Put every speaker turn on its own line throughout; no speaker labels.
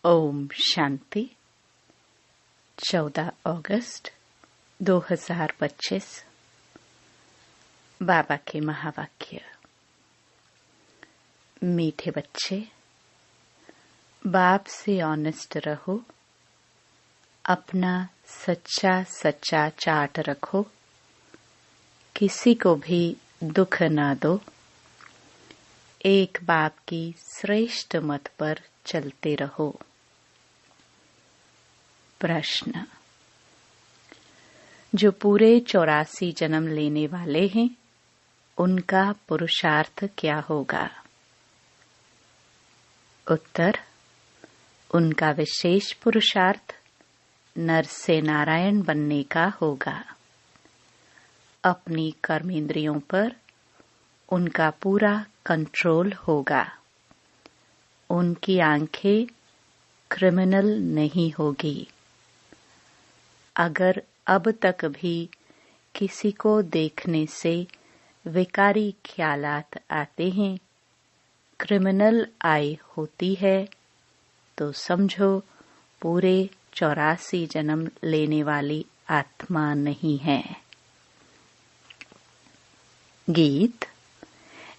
ओम शांति। 14 अगस्त 2025। बाबा के महावाक्य। मीठे बच्चे, बाप से ऑनेस्ट रहो, अपना सच्चा सच्चा चार्ट रखो, किसी को भी दुख न दो, एक बाप की श्रेष्ठ मत पर चलते रहो। प्रश्न: जो पूरे 84 जन्म लेने वाले हैं, उनका पुरुषार्थ क्या होगा? उत्तर: उनका विशेष पुरुषार्थ नर से नारायण बनने का होगा। अपनी कर्मेंद्रियों पर उनका पूरा कंट्रोल होगा। उनकी आंखें क्रिमिनल नहीं होगी। अगर अब तक भी किसी को देखने से विकारी ख्यालात आते हैं, क्रिमिनल आई होती है, तो समझो पूरे 84 जन्म लेने वाली आत्मा नहीं है। गीत।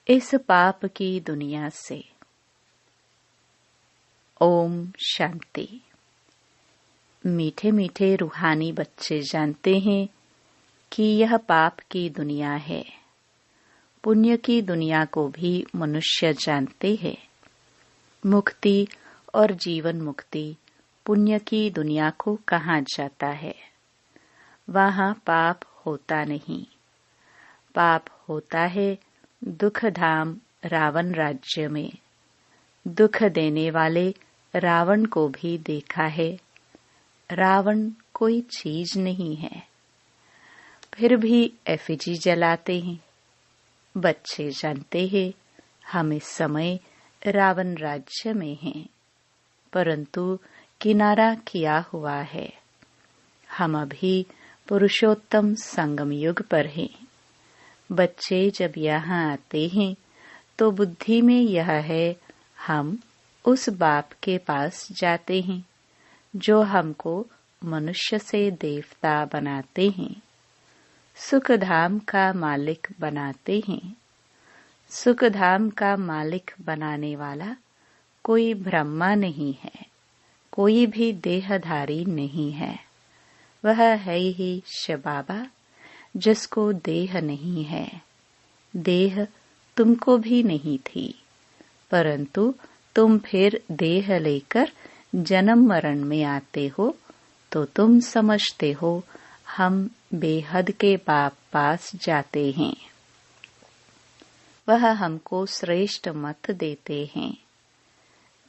इस पाप की दुनिया से। ओम शांति। मीठे मीठे रूहानी बच्चे जानते हैं कि यह पाप की दुनिया है। पुण्य की दुनिया को भी मनुष्य जानते हैं। मुक्ति और जीवन मुक्ति पुण्य की दुनिया को कहा जाता है। वहाँ पाप होता नहीं। पाप होता है दुख धाम रावण राज्य में। दुख देने वाले रावण को भी देखा है। रावण कोई चीज नहीं है, फिर भी एफिजी जलाते हैं। बच्चे जानते हैं हम इस समय रावण राज्य में हैं, परंतु किनारा किया हुआ है। हम अभी पुरुषोत्तम संगम युग पर हैं। बच्चे जब यहाँ आते हैं तो बुद्धि में यह है, हम उस बाप के पास जाते हैं जो हमको मनुष्य से देवता बनाते हैं, सुखधाम का मालिक बनाते हैं। सुखधाम का मालिक बनाने वाला कोई ब्रह्मा नहीं है, कोई भी देहधारी नहीं है। वह है ही शिव बाबा, जिसको देह नहीं है। देह तुमको भी नहीं थी, परंतु तुम फिर देह लेकर जन्म मरण में आते हो, तो तुम समझते हो हम बेहद के बाप पास जाते हैं। वह हमको श्रेष्ठ मत देते हैं।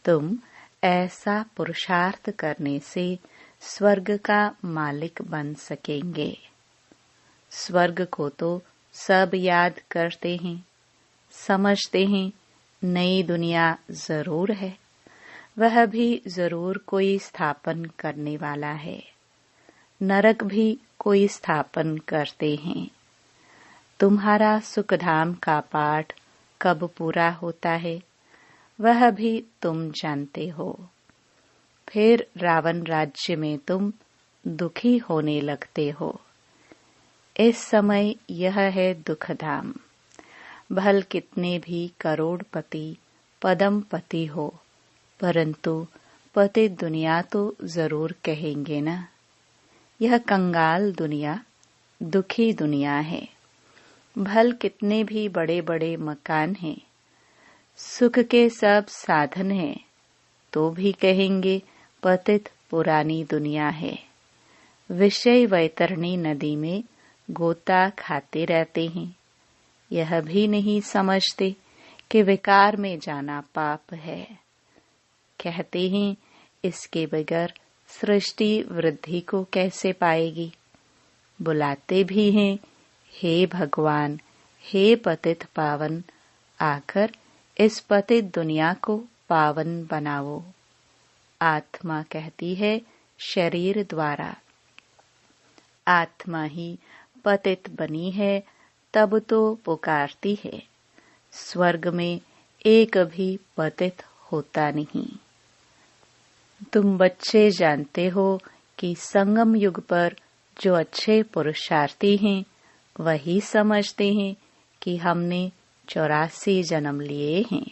तुम ऐसा पुरुषार्थ करने से स्वर्ग का मालिक बन सकेंगे। स्वर्ग को तो सब याद करते हैं, समझते हैं नई दुनिया जरूर है, वह भी जरूर कोई स्थापन करने वाला है। नरक भी कोई स्थापन करते हैं। तुम्हारा सुखधाम का पाठ कब पूरा होता है, वह भी तुम जानते हो। फिर रावण राज्य में तुम दुखी होने लगते हो। इस समय यह है दुखधाम। भल कितने भी करोड़पति पदमपति हो, परंतु पतित दुनिया तो जरूर कहेंगे ना। यह कंगाल दुनिया दुखी दुनिया है। भल कितने भी बड़े बड़े मकान हैं, सुख के सब साधन हैं, तो भी कहेंगे पतित पुरानी दुनिया है। विषय वैतरणी नदी में गोता खाते रहते हैं। यह भी नहीं समझते कि विकार में जाना पाप है। कहते हैं इसके बगैर सृष्टि वृद्धि को कैसे पाएगी। बुलाते भी हैं, हे भगवान, हे पतित पावन, आकर इस पतित दुनिया को पावन बनाओ। आत्मा कहती है शरीर द्वारा। आत्मा ही पतित बनी है, तब तो पुकारती है। स्वर्ग में एक भी पतित होता नहीं। तुम बच्चे जानते हो कि संगम युग पर जो अच्छे पुरुषार्थी हैं वही समझते हैं कि हमने 84 जन्म लिए हैं।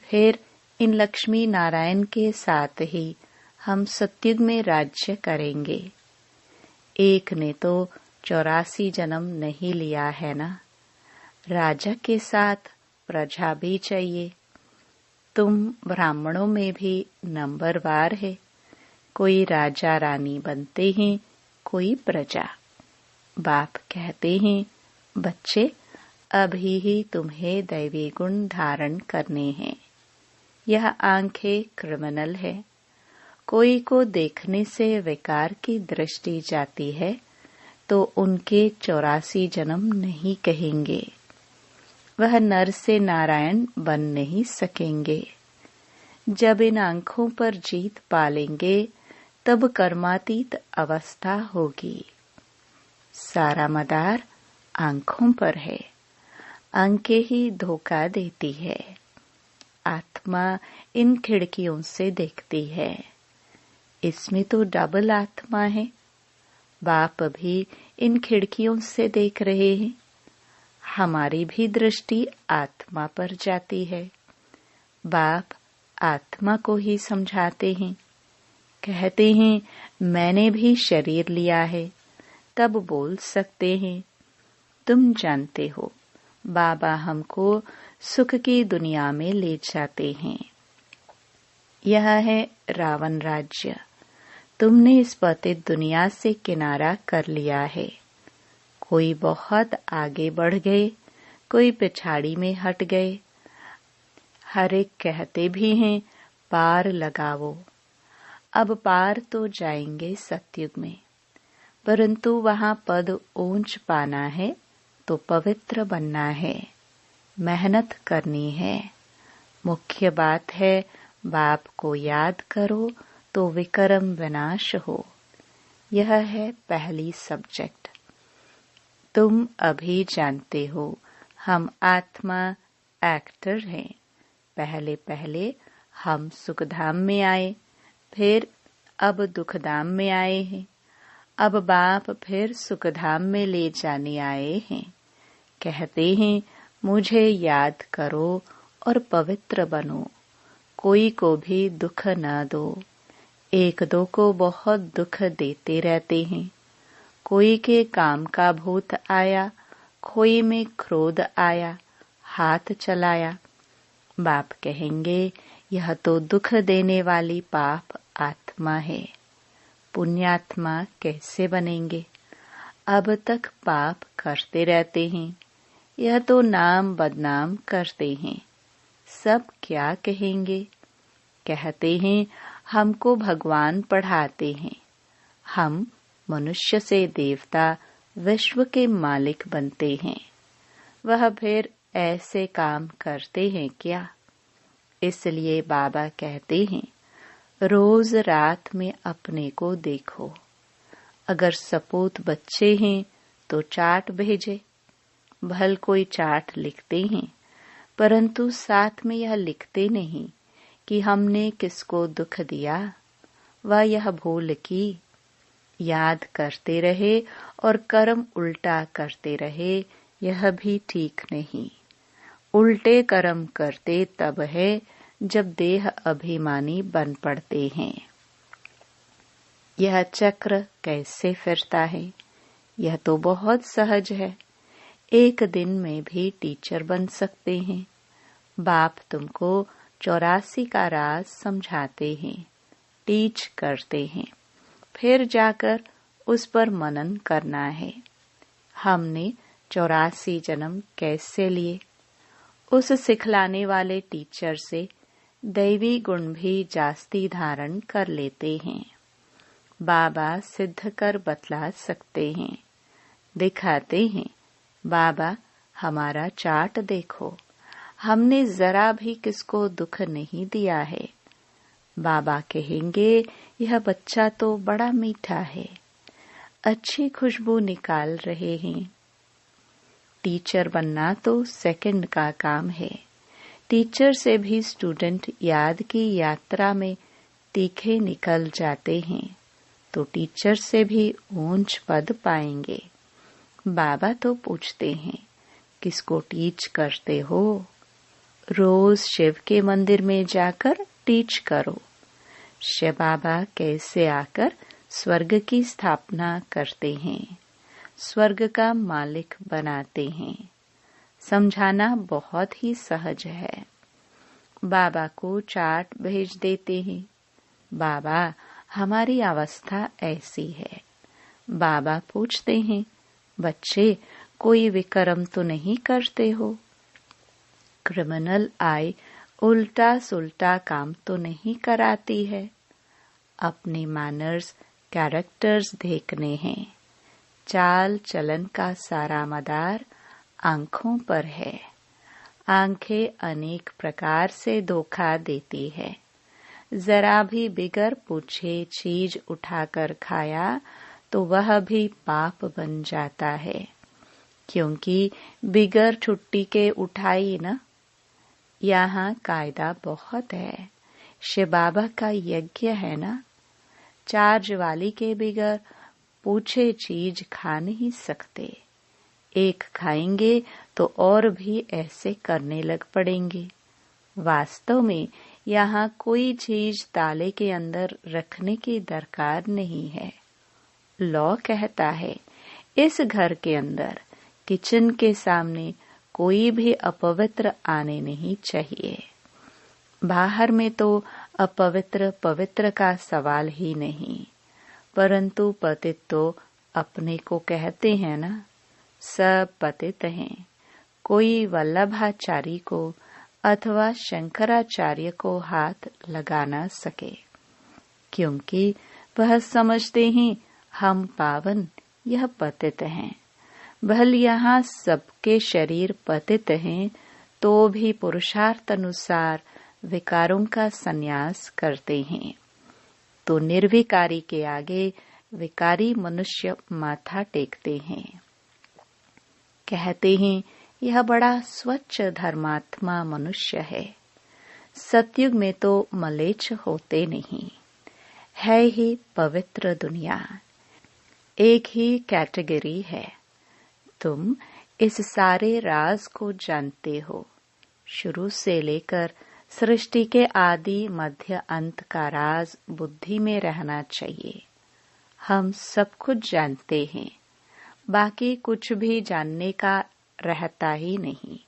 फिर इन लक्ष्मी नारायण के साथ ही हम सतयुग में राज्य करेंगे। एक ने तो 84 जन्म नहीं लिया है ना। राजा के साथ प्रजा भी चाहिए। तुम ब्राह्मणों में भी नंबरवार है। कोई राजा रानी बनते हैं, कोई प्रजा। बाप कहते हैं, बच्चे अभी ही तुम्हें दैवी गुण धारण करने हैं। यह आंखें क्रिमिनल है। कोई को देखने से विकार की दृष्टि जाती है तो उनके 84 जन्म नहीं कहेंगे। वह नर से नारायण बन नहीं सकेंगे। जब इन आंखों पर जीत पालेंगे तब कर्मातीत अवस्था होगी। सारा मदार आंखों पर है। आंखें ही धोखा देती है। आत्मा इन खिड़कियों से देखती है। इसमें तो डबल आत्मा है। बाप भी इन खिड़कियों से देख रहे हैं। हमारी भी दृष्टि आत्मा पर जाती है। बाप आत्मा को ही समझाते हैं। कहते हैं, मैंने भी शरीर लिया है, तब बोल सकते हैं। तुम जानते हो बाबा हमको सुख की दुनिया में ले जाते हैं। यह है रावण राज्य। तुमने इस पतित दुनिया से किनारा कर लिया है। कोई बहुत आगे बढ़ गए, कोई पिछाड़ी में हट गए। हर एक कहते भी हैं, पार लगाओ। अब पार तो जाएंगे सतयुग में, परंतु वहां पद ऊंच पाना है तो पवित्र बनना है, मेहनत करनी है। मुख्य बात है बाप को याद करो तो विक्रम विनाश हो। यह है पहली सब्जेक्ट। तुम अभी जानते हो हम आत्मा एक्टर हैं। पहले पहले हम सुखधाम में आए, फिर अब दुखधाम में आए हैं। अब बाप फिर सुखधाम में ले जाने आए हैं। कहते हैं, मुझे याद करो और पवित्र बनो। कोई को भी दुख न दो। एक दो को बहुत दुख देते रहते हैं। कोई के काम का भूत आया, कोई में क्रोध आया, हाथ चलाया। बाप कहेंगे, यह तो दुख देने वाली पाप आत्मा है। पुण्यात्मा कैसे बनेंगे? अब तक पाप करते रहते हैं। यह तो नाम बदनाम करते हैं। सब क्या कहेंगे? कहते हैं, हमको भगवान पढ़ाते हैं। हम मनुष्य से देवता विश्व के मालिक बनते हैं। वह फिर ऐसे काम करते हैं क्या? इसलिए बाबा कहते हैं, रोज रात में अपने को देखो। अगर सपूत बच्चे हैं तो चाट भेजे। भल कोई चाट लिखते हैं, परंतु साथ में यह लिखते नहीं कि हमने किसको दुख दिया व यह भूल की। याद करते रहे और कर्म उल्टा करते रहे, यह भी ठीक नहीं। उल्टे कर्म करते तब है जब देह अभिमानी बन पड़ते हैं। यह चक्र कैसे फिरता है? यह तो बहुत सहज है। एक दिन में भी टीचर बन सकते हैं। बाप तुमको 84 का राज समझाते हैं, टीच करते हैं। फिर जाकर उस पर मनन करना है। हमने 84 जन्म कैसे लिए? उस सिखलाने वाले टीचर से दैवी गुण भी जास्ती धारण कर लेते हैं। बाबा सिद्ध कर बतला सकते हैं, दिखाते हैं। बाबा हमारा चार्ट देखो, हमने जरा भी किसको दुख नहीं दिया है। बाबा कहेंगे, यह बच्चा तो बड़ा मीठा है, अच्छी खुशबू निकाल रहे हैं। टीचर बनना तो सेकंड का काम है। टीचर से भी स्टूडेंट याद की यात्रा में तीखे निकल जाते हैं तो टीचर से भी ऊंच पद पाएंगे। बाबा तो पूछते हैं, किसको टीच करते हो? रोज शिव के मंदिर में जाकर टीच करो। शिव बाबा कैसे आकर स्वर्ग की स्थापना करते हैं, स्वर्ग का मालिक बनाते हैं। समझाना बहुत ही सहज है। बाबा को चार्ट भेज देते हैं। बाबा, हमारी अवस्था ऐसी है। बाबा पूछते हैं, बच्चे कोई विक्रम तो नहीं करते हो? क्रिमिनल आय उल्टा सुल्टा काम तो नहीं कराती है? अपने मैनर्स, कैरेक्टर्स देखने हैं। चाल चलन का सारा मदार आंखों पर है। आंखें अनेक प्रकार से धोखा देती है। जरा भी बिगर पूछे चीज उठाकर खाया तो वह भी पाप बन जाता है, क्योंकि बिगर छुट्टी के उठाई न। यहाँ कायदा बहुत है। शिव बाबा का यज्ञ है ना। चार्ज वाली के बिगर पूछे चीज खा नहीं सकते। एक खाएंगे तो और भी ऐसे करने लग पड़ेंगे। वास्तव में यहाँ कोई चीज ताले के अंदर रखने की दरकार नहीं है। लॉ कहता है, इस घर के अंदर किचन के सामने कोई भी अपवित्र आने नहीं चाहिए। बाहर में तो अपवित्र पवित्र का सवाल ही नहीं, परंतु पतित तो अपने को कहते हैं ना। सब पतित हैं। कोई वल्लभाचारी को अथवा शंकराचार्य को हाथ लगा न सके, क्योंकि वह समझते हैं हम पावन, यह पतित हैं। भल यहाँ सबके शरीर पतित हैं तो भी पुरुषार्थ अनुसार विकारों का संन्यास करते हैं। तो निर्विकारी के आगे विकारी मनुष्य माथा टेकते हैं। कहते हैं यह बड़ा स्वच्छ धर्मात्मा मनुष्य है। सतयुग में तो मलेच्छ होते नहीं, है ही पवित्र दुनिया। एक ही कैटेगरी है। तुम इस सारे राज को जानते हो। शुरू से लेकर सृष्टि के आदि मध्य अंत का राज बुद्धि में रहना चाहिए। हम सब कुछ जानते हैं, बाकी कुछ भी जानने का रहता ही नहीं।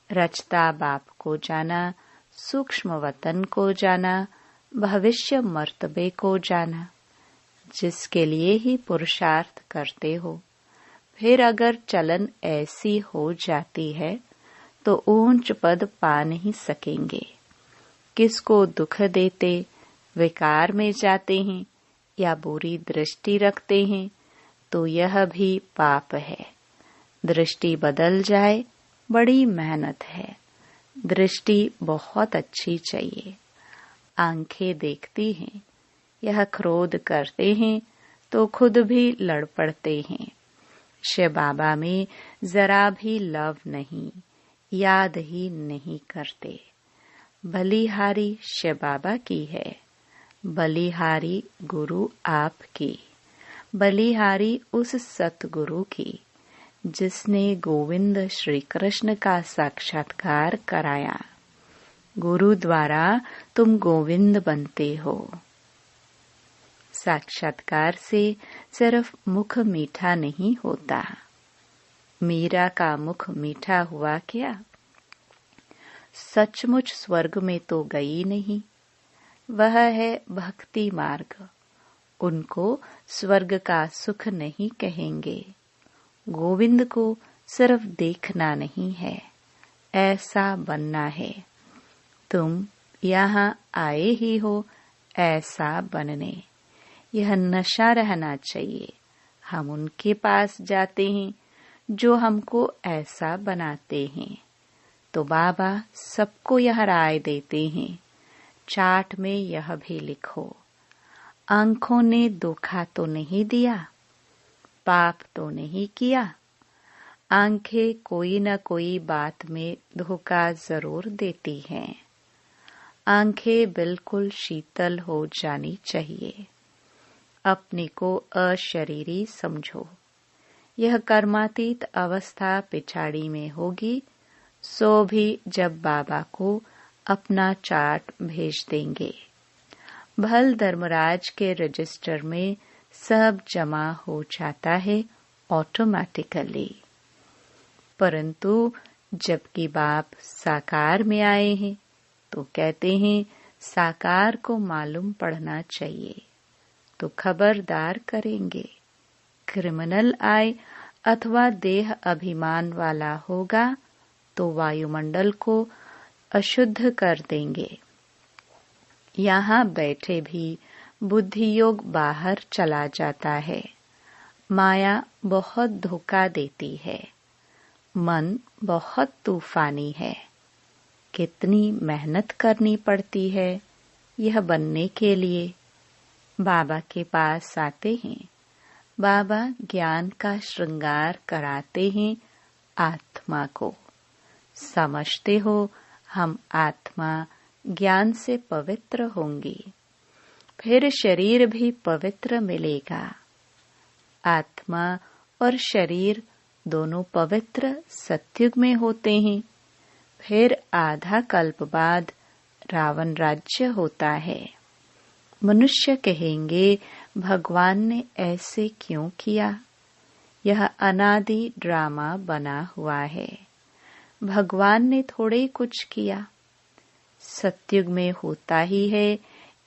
रचता बाप को जाना, सूक्ष्म वतन को जाना, भविष्य मर्तबे को जाना, जिसके लिए ही पुरुषार्थ करते हो। फिर अगर चलन ऐसी हो जाती है तो ऊंच पद पा नहीं सकेंगे। किसको दुख देते, विकार में जाते हैं या बुरी दृष्टि रखते हैं तो यह भी पाप है। दृष्टि बदल जाए, बड़ी मेहनत है। दृष्टि बहुत अच्छी चाहिए। आंखें देखती हैं, यह क्रोध करते हैं तो खुद भी लड़ पड़ते हैं। शिव बाबा में जरा भी लव नहीं, याद ही नहीं करते। बलिहारी शिव बाबा की है, बलिहारी गुरु आपकी, बलिहारी उस सतगुरु की जिसने गोविंद श्री कृष्ण का साक्षात्कार कराया। गुरु द्वारा तुम गोविंद बनते हो। साक्षात्कार से सिर्फ मुख मीठा नहीं होता। मीरा का मुख मीठा हुआ क्या? सचमुच स्वर्ग में तो गई नहीं। वह है भक्ति मार्ग। उनको स्वर्ग का सुख नहीं कहेंगे। गोविंद को सिर्फ देखना नहीं है, ऐसा बनना है। तुम यहाँ आए ही हो ऐसा बनने। यह नशा रहना चाहिए। हम उनके पास जाते हैं जो हमको ऐसा बनाते हैं। तो बाबा सबको यह राय देते हैं, चार्ट में यह भी लिखो। आंखों ने धोखा तो नहीं दिया, पाप तो नहीं किया। आंखें कोई न कोई बात में धोखा जरूर देती हैं। आंखें बिल्कुल शीतल हो जानी चाहिए। अपने को अशरीरी समझो। यह कर्मातीत अवस्था पिछाड़ी में होगी, सो भी जब बाबा को अपना चार्ट भेज देंगे। भल धर्मराज के रजिस्टर में सब जमा हो जाता है ऑटोमेटिकली। परंतु जबकि बाप साकार में आए हैं तो कहते हैं साकार को मालूम पड़ना चाहिए, तो खबरदार करेंगे। क्रिमिनल आए अथवा देह अभिमान वाला होगा तो वायुमंडल को अशुद्ध कर देंगे। यहाँ बैठे भी बुद्धि योग बाहर चला जाता है। माया बहुत धोखा देती है। मन बहुत तूफानी है। कितनी मेहनत करनी पड़ती है यह बनने के लिए। बाबा के पास आते हैं, बाबा ज्ञान का श्रृंगार कराते हैं आत्मा को। समझते हो हम आत्मा ज्ञान से पवित्र होंगी, फिर शरीर भी पवित्र मिलेगा। आत्मा और शरीर दोनों पवित्र सत्युग में होते हैं। फिर आधा कल्प बाद रावण राज्य होता है। मनुष्य कहेंगे भगवान ने ऐसे क्यों किया? यह अनादि ड्रामा बना हुआ है। भगवान ने थोड़े कुछ किया। सत्युग में होता ही है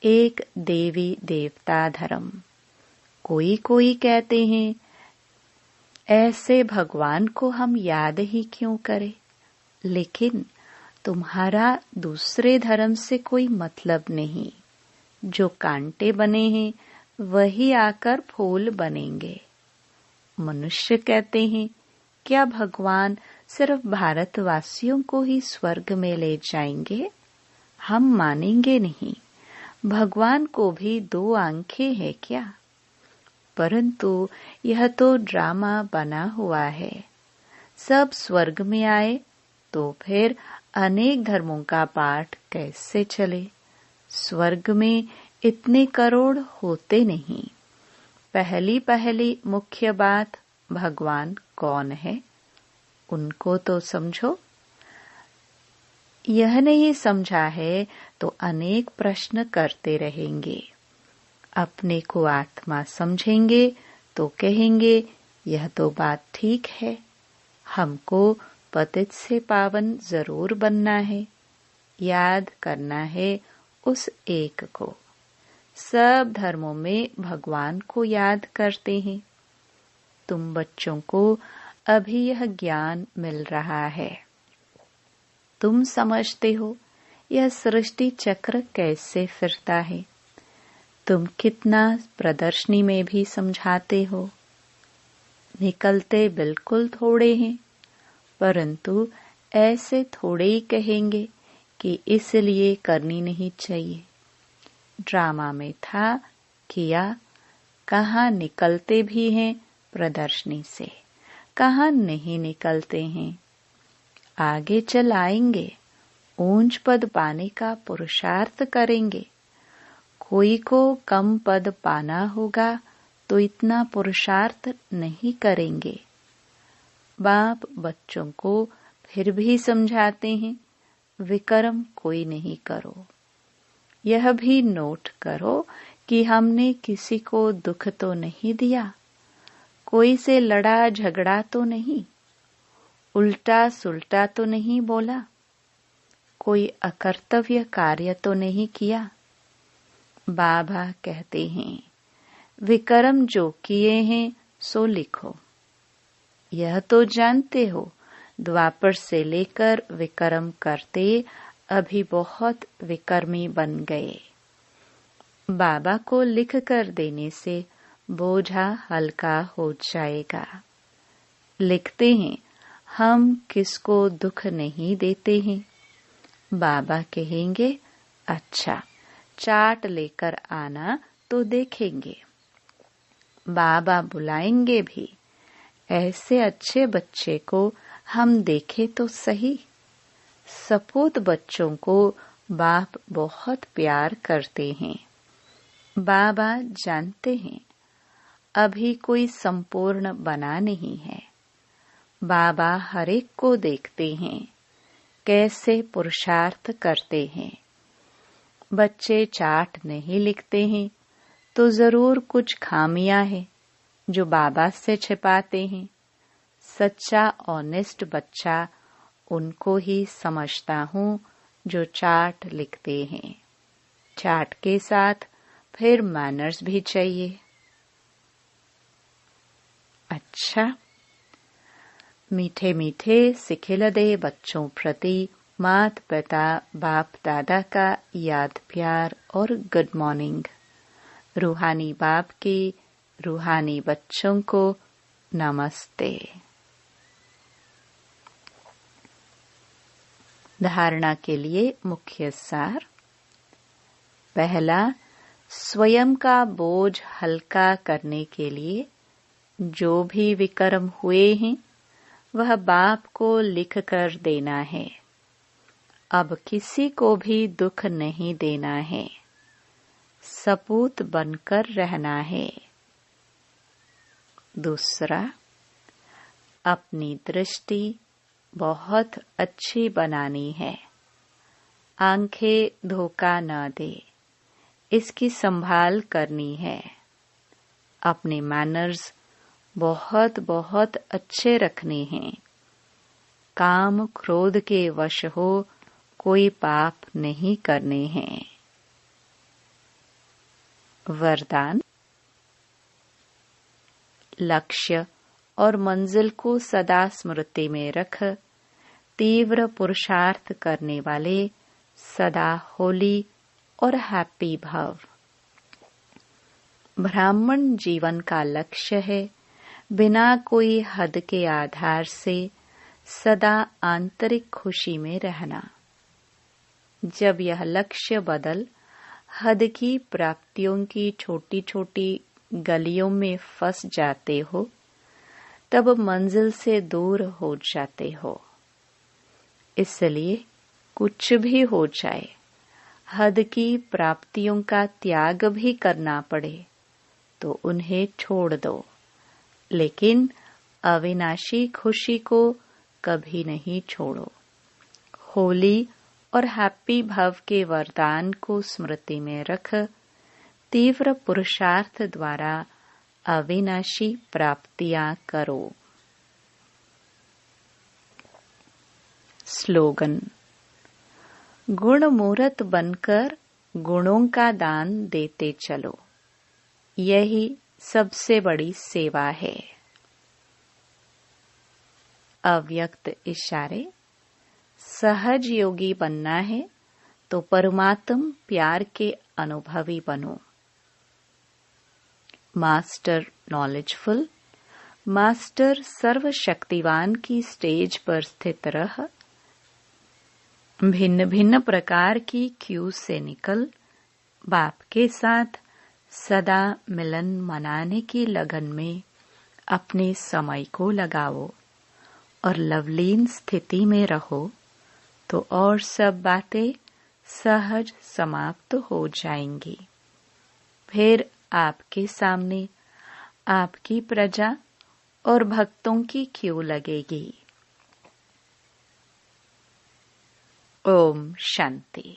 एक देवी देवता धर्म। कोई कोई कहते हैं ऐसे भगवान को हम याद ही क्यों करें? लेकिन तुम्हारा दूसरे धर्म से कोई मतलब नहीं। जो कांटे बने हैं वही आकर फूल बनेंगे। मनुष्य कहते हैं क्या भगवान सिर्फ भारतवासियों को ही स्वर्ग में ले जाएंगे? हम मानेंगे नहीं। भगवान को भी 2 आंखें हैं क्या? परंतु यह तो ड्रामा बना हुआ है। सब स्वर्ग में आए तो फिर अनेक धर्मों का पाठ कैसे चले? स्वर्ग में इतने करोड़ होते नहीं। पहली मुख्य बात भगवान कौन है उनको तो समझो। यह नहीं समझा है तो अनेक प्रश्न करते रहेंगे। अपने को आत्मा समझेंगे तो कहेंगे यह तो बात ठीक है, हमको पतित से पावन जरूर बनना है। याद करना है उस एक को। सब धर्मों में भगवान को याद करते हैं। तुम बच्चों को अभी यह ज्ञान मिल रहा है। तुम समझते हो यह सृष्टि चक्र कैसे फिरता है। तुम कितना प्रदर्शनी में भी समझाते हो। निकलते बिल्कुल थोड़े हैं, परंतु ऐसे थोड़े ही कहेंगे कि इसलिए करनी नहीं चाहिए। ड्रामा में था किया, कहाँ निकलते भी हैं प्रदर्शनी से, कहाँ नहीं निकलते हैं। आगे चल आएंगे, ऊंच पद पाने का पुरुषार्थ करेंगे। कोई को कम पद पाना होगा तो इतना पुरुषार्थ नहीं करेंगे। बाप बच्चों को फिर भी समझाते हैं विकर्म कोई नहीं करो। यह भी नोट करो कि हमने किसी को दुख तो नहीं दिया, कोई से लड़ा झगड़ा तो नहीं, उल्टा सुल्टा तो नहीं बोला, कोई अकर्तव्य कार्य तो नहीं किया। बाबा कहते हैं विकर्म जो किए हैं सो लिखो। यह तो जानते हो द्वापर से लेकर विकर्म करते अभी बहुत विकर्मी बन गए। बाबा को लिख कर देने से बोझा हल्का हो जाएगा। लिखते हैं हम किसको दुख नहीं देते हैं। बाबा कहेंगे अच्छा चाट लेकर आना तो देखेंगे। बाबा बुलाएंगे भी, ऐसे अच्छे बच्चे को हम देखे तो सही। सपूत बच्चों को बाप बहुत प्यार करते हैं। बाबा जानते हैं अभी कोई संपूर्ण बना नहीं है। बाबा हर एक को देखते हैं कैसे पुरुषार्थ करते हैं। बच्चे चार्ट नहीं लिखते हैं तो जरूर कुछ खामियां हैं जो बाबा से छिपाते हैं। सच्चा ऑनेस्ट बच्चा उनको ही समझता हूँ जो चार्ट लिखते हैं। चार्ट के साथ फिर मैनर्स भी चाहिए। अच्छा, मीठे मीठे सिखिलदे बच्चों प्रति माता पिता बाप दादा का याद प्यार और गुड मॉर्निंग। रूहानी बाप के रूहानी बच्चों को नमस्ते। धारणा के लिए मुख्य सार। पहला, स्वयं का बोझ हल्का करने के लिए जो भी विकर्म हुए हैं वह बाप को लिख कर देना है। अब किसी को भी दुख नहीं देना है। सपूत बनकर रहना है। दूसरा, अपनी दृष्टि बहुत अच्छी बनानी है। आंखें धोखा न दे, इसकी संभाल करनी है। अपने मैनर्स बहुत बहुत अच्छे रखने हैं। काम क्रोध के वश हो कोई पाप नहीं करने हैं। वरदान। लक्ष्य और मंजिल को सदा स्मृति में रख तीव्र पुरुषार्थ करने वाले सदा होली और हैप्पी भव। ब्राह्मण जीवन का लक्ष्य है बिना कोई हद के आधार से सदा आंतरिक खुशी में रहना। जब यह लक्ष्य बदल हद की प्राप्तियों की छोटी छोटी गलियों में फंस जाते हो तब मंजिल से दूर हो जाते हो। इसलिए कुछ भी हो जाए, हद की प्राप्तियों का त्याग भी करना पड़े तो उन्हें छोड़ दो, लेकिन अविनाशी खुशी को कभी नहीं छोड़ो। होली और हैप्पी भव के वरदान को स्मृति में रख तीव्र पुरुषार्थ द्वारा अविनाशी प्राप्तियां करो। स्लोगन। गुण मूर्त बनकर गुणों का दान देते चलो, यही सबसे बड़ी सेवा है। अव्यक्त इशारे। सहज योगी बनना है तो परमात्म प्यार के अनुभवी बनो। Master knowledgeful. मास्टर सर्वशक्तिवान की स्टेज पर स्थित रह भिन्न भिन्न प्रकार की क्यू से निकल बाप के साथ सदा मिलन मनाने की लगन में अपने समय को लगाओ और लवलीन स्थिति में रहो तो और सब बातें सहज समाप्त हो जाएंगी। फिर आपके सामने आपकी प्रजा और भक्तों की क्यू लगेगी। ओम शांति।